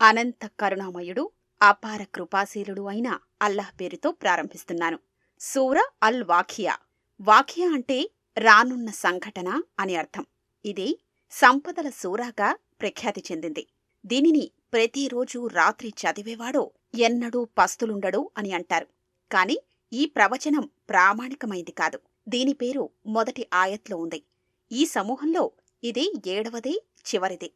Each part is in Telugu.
అనంత కరుణామయుడు, అపార కృపాశీలుడు అయిన అల్లాహ్ పేరుతో ప్రారంభిస్తున్నాను. సూర అల్ వాఖియా. వాఖియా అంటే రానున్న సంఘటన అని అర్థం. ఇది సంపదల సూరాగా ప్రఖ్యాతి చెందింది. దీనిని ప్రతిరోజు రాత్రి చదివేవాడో ఎన్నడూ పస్తులుండడు అని అంటారు. కాని ఈ ప్రవచనం ప్రామాణికమైంది కాదు. దీని పేరు మొదటి ఆయత్లో ఉంది. ఈ సమూహంలో ఇది 7వది, చివరిది.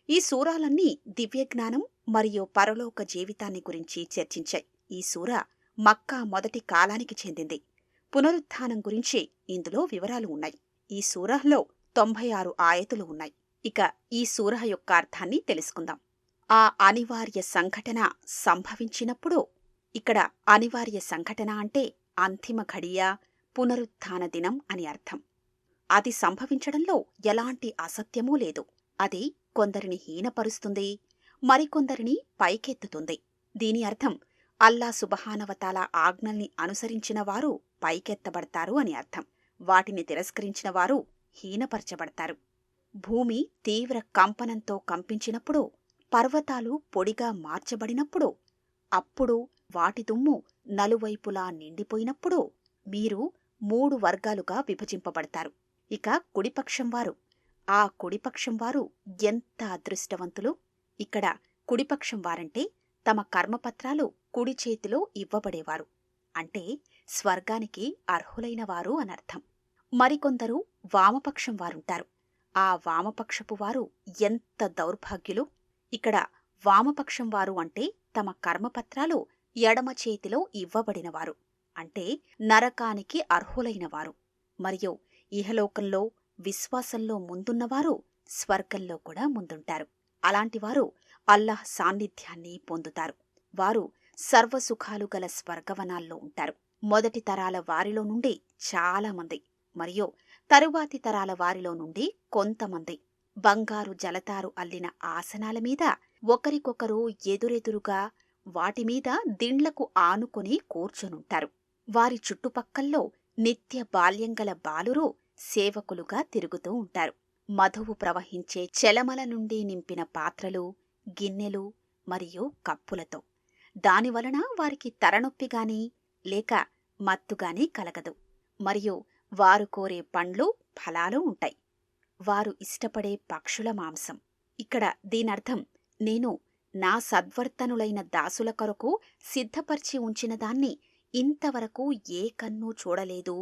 ఈ సూరాలన్నీ దివ్యజ్ఞానం మరియు పరలోక జీవితాన్ని గురించి చర్చించాయి. ఈ సూర మక్కా మొదటి కాలానికి చెందింది. పునరుత్థానం గురించి ఇందులో వివరాలు ఉన్నాయి. ఈ సూరహ్లో 96 ఆయతులు ఉన్నాయి. ఇక ఈ సూరహ యొక్క అర్థాన్ని తెలుసుకుందాం. ఆ అనివార్య సంఘటన సంభవించినప్పుడు, ఇక్కడ అనివార్య సంఘటన అంటే అంతిమ ఘడియ, పునరుత్థాన దినం అని అర్థం. అది సంభవించడంలో ఎలాంటి అసత్యమూ లేదు. అది కొందరిని హీనపరుస్తుంది, మరికొందరిని పైకెత్తుతుంది. దీని అర్థం అల్లా సుబహానవతాల ఆజ్ఞల్ని అనుసరించిన వారు పైకెత్తబడతారు అని అర్థం. వాటిని తిరస్కరించిన వారు హీనపరచబడతారు. భూమి తీవ్ర కంపనంతో కంపించినప్పుడు, పర్వతాలు పొడిగా మార్చబడినప్పుడు, అప్పుడు వాటి దుమ్ము నలువైపులా నిండిపోయినప్పుడు మీరు 3 వర్గాలుగా విభజింపబడతారు. ఇక కుడిపక్షం వారు. ఆ కుడిపక్షం వారు ఎంత అదృష్టవంతులు! ఇక్కడ కుడిపక్షం వారంటే తమ కర్మపత్రాలు కుడి చేతిలో ఇవ్వబడేవారు, అంటే స్వర్గానికి అర్హులైన వారు అనర్థం. మరికొందరు వామపక్షం వారుంటారు. ఆ వామపక్షపు వారు ఎంత దౌర్భాగ్యులు! ఇక్కడ వామపక్షం వారు అంటే తమ కర్మపత్రాలు ఎడమ చేతిలో ఇవ్వబడినవారు, అంటే నరకానికి అర్హులైనవారు. మరియు ఇహలోకంలో విశ్వాసంలో ముందున్నవారు స్వర్గంలో కూడా ముందుంటారు. అలాంటివారు అల్లాహ్ సాన్నిధ్యాన్ని పొందుతారు. వారు సర్వసుఖాలు గల స్వర్గవనాల్లో ఉంటారు. మొదటి తరాల వారిలో నుండి చాలామంది, మరియు తరువాతి తరాల వారిలో నుండి కొంతమంది బంగారు జలతారు అల్లిన ఆసనాల మీద ఒకరికొకరు ఎదురెదురుగా వాటిమీద దిండ్లకు ఆనుకుని కూర్చొనుంటారు. వారి చుట్టుపక్కల్లో నిత్య బాల్యంగల బాలురు సేవకులుగా తిరుగుతూ ఉంటారు. మధువు ప్రవహించే చెలమల నుండి నింపిన పాత్రలు, గిన్నెలు మరియు కప్పులతో. దానివలన వారికి తలనొప్పిగాని లేక మత్తుగాని కలగదు. మరియు వారు కోరే పండ్లు, ఫలాలు ఉంటాయి. వారు ఇష్టపడే పక్షుల మాంసం. ఇక్కడ దీనర్థం, నేను నా సద్వర్తనులైన దాసుల కొరకు సిద్ధపర్చి ఉంచిన దాన్ని ఇంతవరకు ఏ కన్ను చూడలేదు,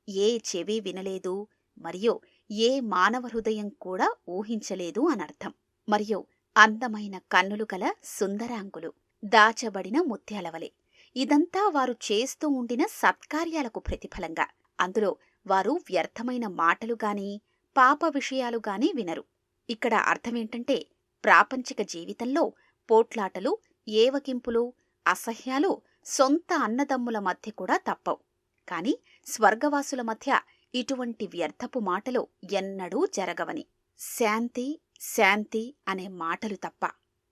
ఏ చెవి వినలేదు, మరియు ఏ మానవ హృదయం కూడా ఊహించలేదు అనర్థం. మరియు అందమైన కన్నులు గల సుందరాంగులు, దాచబడిన ముత్యాలవలే. ఇదంతా వారు చేస్తూ ఉండిన సత్కార్యాలకు ప్రతిఫలంగా. అందులో వారు వ్యర్థమైన మాటలుగాని పాప విషయాలుగాని వినరు. ఇక్కడ అర్థమేంటంటే, ప్రాపంచిక జీవితంలో పోట్లాటలు, ఏవకింపులు, అసహ్యాలు సొంత అన్నదమ్ముల మధ్య కూడా తప్పవు. కాని స్వర్గవాసుల మధ్య ఇటువంటి వ్యర్థపు మాటలు ఎన్నడూ జరగవని. శాంతి శాంతి అనే మాటలు తప్ప.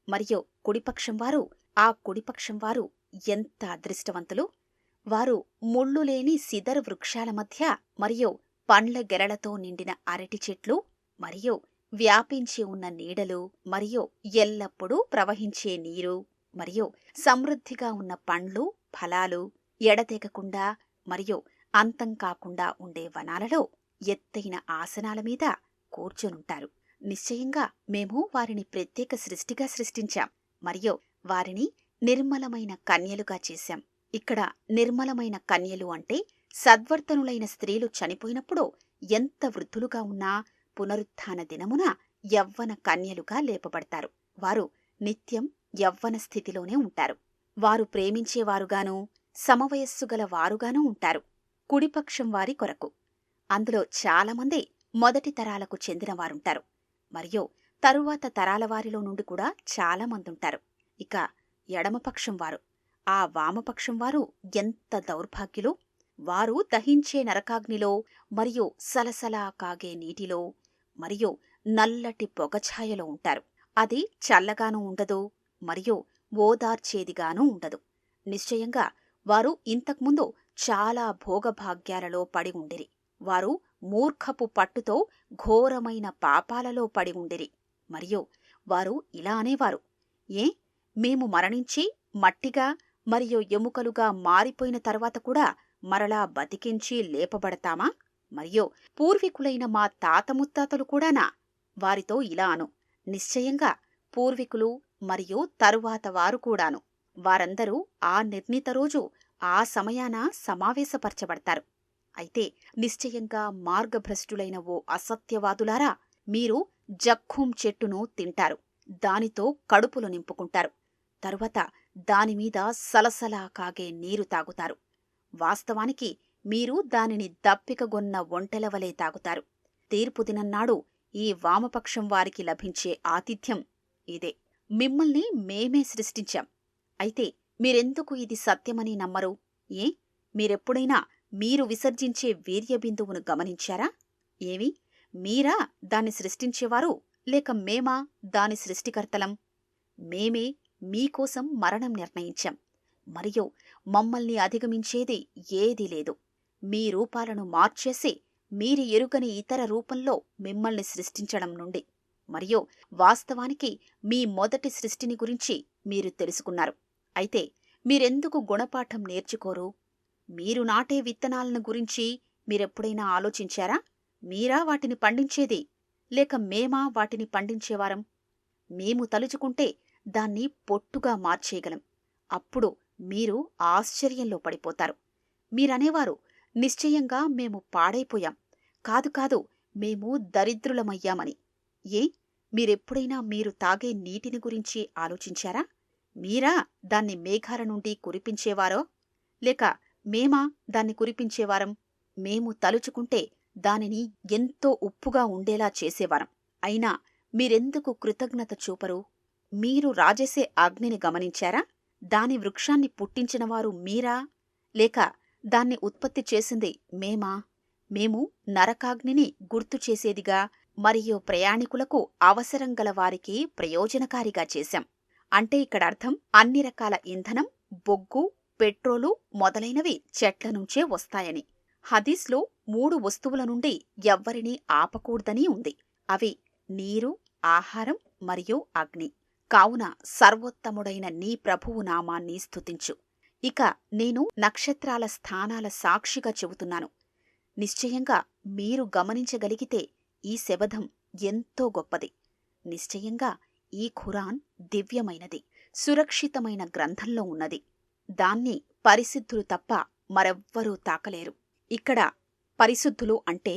మరియు కుడిపక్షం వారు, ఆ కుడిపక్షం వారు ఎంత అదృష్టవంతులు! వారు ముళ్ళులేని సిదర్ వృక్షాల మధ్య, మరియు పండ్ల గెరలతో నిండిన అరటి చెట్లు, మరియు వ్యాపించి ఉన్న నీడలు, మరియు ఎల్లప్పుడూ ప్రవహించే నీరు, మరియు సమృద్ధిగా ఉన్న పండ్లు, ఫలాలు, ఎడతెగకుండా మరియు అంతం కాకుండా ఉండే వనాలలో ఎత్తైన ఆసనాల మీద కూర్చొనుంటారు. నిశ్చయంగా మేము వారిని ప్రత్యేక సృష్టిగా సృష్టించాం, మరియు వారిని నిర్మలమైన కన్యలుగా చేశాం. ఇక్కడ నిర్మలమైన కన్యలు అంటే సద్వర్తనులైన స్త్రీలు చనిపోయినప్పుడు ఎంత వృద్ధులుగా ఉన్నా పునరుత్థాన దినమున యవ్వన కన్యలుగా లేపబడతారు. వారు నిత్యం యవ్వన స్థితిలోనే ఉంటారు. వారు ప్రేమించేవారుగానూ సమవయస్సుగల వారుగానూ ఉంటారు. కుడిపక్షం వారి కొరకు. అందులో చాలామంది మొదటి తరాలకు చెందినవారుంటారు, మరియు తరువాత తరాల వారిలో నుండి కూడా చాలామందుంటారు. ఇక ఎడమపక్షం వారు, ఆ వామపక్షం వారు ఎంత దౌర్భాగ్యులు! వారు దహించే నరకాగ్నిలో, మరియు సలసలా కాగే నీటిలో, మరియు నల్లటి పొగఛాయలో ఉంటారు. అది చల్లగానూ ఉండదు, మరియు ఓదార్చేదిగానూ ఉండదు. నిశ్చయంగా వారు ఇంతకుముందు చాలా భోగభాగ్యాలలో పడి ఉండిరి. వారు మూర్ఖపు పట్టుతో ఘోరమైన పాపాలలో పడి ఉండిరి. మరియు వారు ఇలా అనేవారు, ఏ మేము మరణించి మట్టిగా మరియు ఎముకలుగా మారిపోయిన తర్వాత కూడా మరలా బతికించి లేపబడతామా? మరియు పూర్వీకులైన మా తాత ముత్తాతలు కూడానా? వారితో ఇలా అను, నిశ్చయంగా పూర్వీకులు మరియు తరువాత వారు కూడాను. వారందరూ ఆ నిర్ణీత రోజు ఆ సమయాన సమావేశపరచబడతారు. అయితే నిశ్చయంగా మార్గభ్రష్టులైన ఓ అసత్యవాదులారా, మీరు జక్కూం చెట్టును తింటారు, దానితో కడుపులు నింపుకుంటారు, తరువాత దానిమీద సలసలా కాగే నీరు తాగుతారు. వాస్తవానికి మీరు దానిని దప్పికగొన్న ఒంటెలవలే తాగుతారు. తీర్పు దినన్నాడు ఈ వామపక్షం వారికి లభించే ఆతిథ్యం ఇదే. మిమ్మల్ని మేమే సృష్టించాం. అయితే మీరెందుకు ఇది సత్యమని నమ్మరు? ఏ, మీరెప్పుడైనా మీరు విసర్జించే వీర్యబిందువును గమనించారా? ఏమి, మీరా దాన్ని సృష్టించేవారు, లేక మేమా దాని సృష్టికర్తలం? మేమే మీకోసం మరణం నిర్ణయించాం, మరియు మమ్మల్ని అధిగమించేది ఏదీ లేదు. మీ రూపాలను మార్చేసి మీరు ఎరుగని ఇతర రూపంలో మిమ్మల్ని సృష్టించడం నుండి. మరియు వాస్తవానికి మీ మొదటి సృష్టిని గురించి మీరు తెలుసుకున్నారు. అయితే మీరెందుకు గుణపాఠం నేర్చుకోరు? మీరు నాటే విత్తనాలను గురించి మీరెప్పుడైనా ఆలోచించారా? మీరా వాటిని పండించేది, లేక మేమా వాటిని పండించేవారం? మేము తలుచుకుంటే దాన్ని పొట్టుగా మార్చేయగలం. అప్పుడు మీరు ఆశ్చర్యంలో పడిపోతారు. మీరనేవారు, నిశ్చయంగా మేము పాడైపోయాం, కాదు కాదు, మేము దరిద్రులమయ్యామని. ఏ, మీరెప్పుడైనా మీరు తాగే నీటిని గురించి ఆలోచించారా? మీరా దాన్ని మేఘాల నుండి కురిపించేవారో, లేక మేమా దాన్ని కురిపించేవారం? మేము తలుచుకుంటే దానిని ఎంతో ఉప్పుగా ఉండేలా చేసేవారం. అయినా మీరెందుకు కృతజ్ఞత చూపరు? మీరు రాజేసే అగ్నిని గమనించారా? దాని వృక్షాన్ని పుట్టించినవారు మీరా, లేక దాన్ని ఉత్పత్తి చేసింది మేమా? మేము నరకాగ్నిని గుర్తుచేసేదిగా మరియు ప్రయాణికులకు అవసరం గల వారికి ప్రయోజనకారిగా చేశాం. అంటే ఇక్కడ అర్థం, అన్ని రకాల ఇంధనం, బొగ్గు, పెట్రోలు మొదలైనవి చెట్ల నుంచే వస్తాయని. హదీస్లో 3 వస్తువుల నుండి ఎవ్వరినీ ఆపకూడదని ఉంది. అవి నీరు, ఆహారం మరియు అగ్ని. కావున సర్వోత్తముడైన నీ ప్రభువు నామాన్ని స్తుతించు. ఇక నేను నక్షత్రాల స్థానాల సాక్షిగా చెబుతున్నాను. నిశ్చయంగా మీరు గమనించగలిగితే ఈ శబదం ఎంతో గొప్పది. నిశ్చయంగా ఈ ఖురాన్ దివ్యమైనది, సురక్షితమైన గ్రంథంలో ఉన్నది. దాన్ని పరిశుద్ధులు తప్ప మరెవ్వరూ తాకలేరు. ఇక్కడ పరిశుద్ధులు అంటే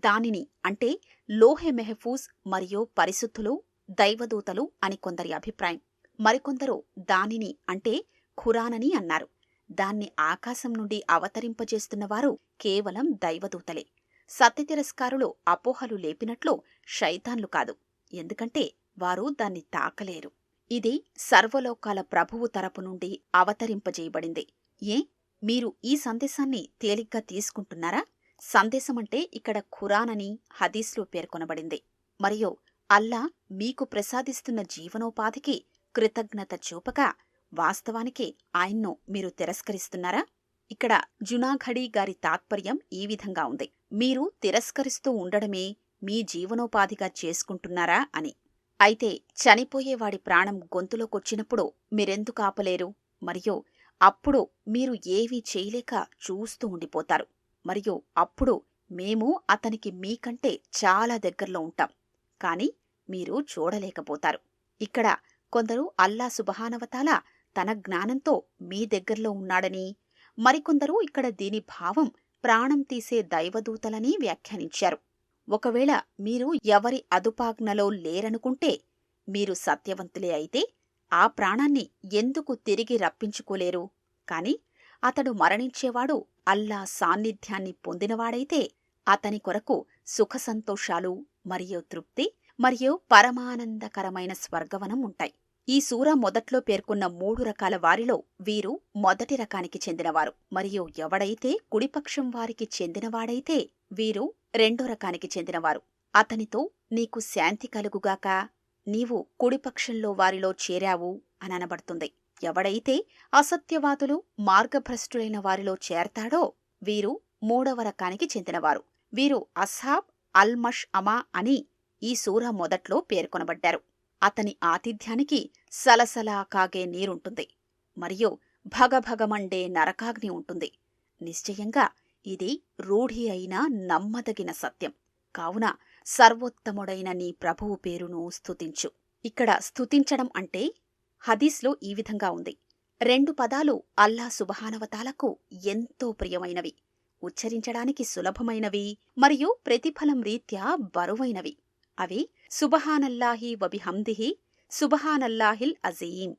దానిని అంటే లోహె మెహఫూజ్ మరియు పరిశుద్ధులు, దైవదూతలు అని కొందరి అభిప్రాయం. మరికొందరు దానిని అంటే ఖురానని అన్నారు. దాన్ని ఆకాశం నుండి అవతరింపజేస్తున్నవారు కేవలం దైవదూతలే. సత్యతిరస్కారులు అపోహలు లేపినట్లు శైతాన్లు కాదు, ఎందుకంటే వారు దాన్ని తాకలేరు. ఇది సర్వలోకాల ప్రభువు తరపు నుండి అవతరింపజేయబడింది. ఏ, మీరు ఈ సందేశాన్ని తేలిగ్గా తీసుకుంటున్నారా? సందేశమంటే ఇక్కడ ఖురానని హదీస్లో పేర్కొనబడింది. మరియు అల్లా మీకు ప్రసాదిస్తున్న జీవనోపాధికి కృతజ్ఞత చూపక వాస్తవానికి ఆయన్ను మీరు తిరస్కరిస్తున్నారా? ఇక్కడ జునాఘడీ గారి తాత్పర్యం ఈ విధంగా ఉంది, మీరు తిరస్కరిస్తూ ఉండడమే మీ జీవనోపాధిగా చేసుకుంటున్నారా అని. అయితే చనిపోయేవాడి ప్రాణం గొంతులోకొచ్చినప్పుడు మీరెందుకు ఆపలేరు? మరియు అప్పుడు మీరు ఏవీ చేయలేక చూస్తూ ఉండిపోతారు. మరియు అప్పుడు మేము అతనికి మీకంటే చాలా దగ్గరలో ఉంటాం, కాని మీరు చూడలేకపోతారు. ఇక్కడ కొందరు అల్లా సుబ్హానహువతఆలా తన జ్ఞానంతో మీ దగ్గరలో ఉన్నాడని, మరికొందరు ఇక్కడ దీని భావం ప్రాణం తీసే దైవదూతలని వ్యాఖ్యానించారు. ఒకవేళ మీరు ఎవరి అదుపాజ్ఞలో లేరనుకుంటే, మీరు సత్యవంతులే అయితే ఆ ప్రాణాన్ని ఎందుకు తిరిగి రప్పించుకోలేరు? కాని అతడు మరణించేవాడు అల్లా సాన్నిధ్యాన్ని పొందినవాడైతే అతని కొరకు సుఖసంతోషాలు మరియు తృప్తి మరియు పరమానందకరమైన స్వర్గవనం ఉంటాయి. ఈ సూర మొదట్లో పేర్కొన్న 3 రకాల వారిలో వీరు మొదటి రకానికి చెందినవారు. మరియు ఎవడైతే కుడిపక్షం వారికి చెందినవాడైతే వీరు 2వ రకానికి చెందినవారు. అతనితో నీకు శాంతి కలుగుగాక, నీవు కుడిపక్షంలో వారిలో చేరావు అననబడుతుంది. ఎవడైతే అసత్యవాదులు, మార్గభ్రష్టులైన వారిలో చేరతాడో వీరు 3వ రకానికి చెందినవారు. వీరు అస్హాబ్ అల్ మష్ అమా అని ఈ సూర మొదట్లో పేర్కొనబడ్డారు. అతని ఆతిథ్యానికి సలసలా కాగే నీరుంటుంది మరియు భగభగమండే నరకాగ్ని ఉంటుంది. నిశ్చయంగా ఇది రూఢి అయిన నమ్మదగిన సత్యం. కావున సర్వోత్తముడైన నీ ప్రభువు పేరును స్తుతించు. ఇక్కడ స్తుతించడం అంటే హదీస్లో ఈ విధంగా ఉంది. 2 పదాలు అల్లా సుబ్హానవతాలకు ఎంతో ప్రియమైనవి, ఉచ్చరించడానికి సులభమైనవి మరియు ప్రతిఫలం రీత్యా బరువైనవి. అవి సుబహానల్లాహి వబిహమ్దిహి, సుబహానల్లాహిల్ అజీం.